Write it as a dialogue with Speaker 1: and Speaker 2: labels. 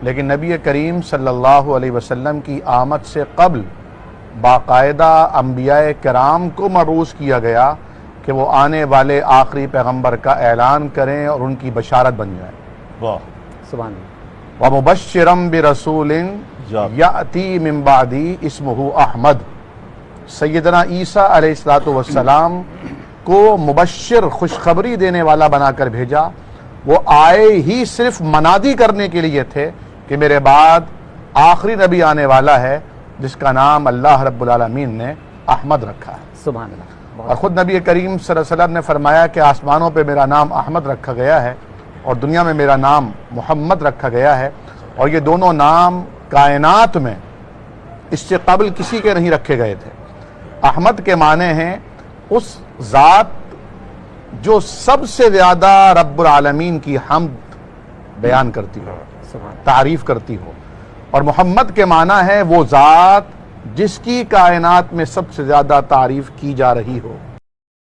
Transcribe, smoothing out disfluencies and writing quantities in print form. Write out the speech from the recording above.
Speaker 1: لیکن نبی کریم صلی اللہ علیہ وسلم کی آمد سے قبل باقاعدہ انبیاء کرام کو مبعوث کیا گیا کہ وہ آنے والے آخری پیغمبر کا اعلان کریں اور ان کی بشارت بن جائیں.
Speaker 2: واہ
Speaker 3: سبحان اللہ.
Speaker 1: وَمُبَشِّرًا بِرَسُولٍ یَأْتِی مِن بَعْدِی اسمہ احمد. سیدنا عیسیٰ علیہ السلام کو مبشر خوشخبری دینے والا بنا کر بھیجا. وہ آئے ہی صرف منادی کرنے کے لیے تھے کہ میرے بعد آخری نبی آنے والا ہے جس کا نام اللہ رب العالمین نے احمد رکھا ہے.
Speaker 3: سبحان اللہ.
Speaker 1: اور خود نبی کریم صلی اللہ علیہ وسلم نے فرمایا کہ آسمانوں پہ میرا نام احمد رکھا گیا ہے اور دنیا میں میرا نام محمد رکھا گیا ہے، اور یہ دونوں نام کائنات میں اس سے قبل کسی کے نہیں رکھے گئے تھے. احمد کے معنی ہیں اس ذات جو سب سے زیادہ رب العالمین کی حمد بیان کرتی ہو، تعریف کرتی ہو، اور محمد کے معنی ہے وہ ذات جس کی کائنات میں سب سے زیادہ تعریف کی جا رہی ہو.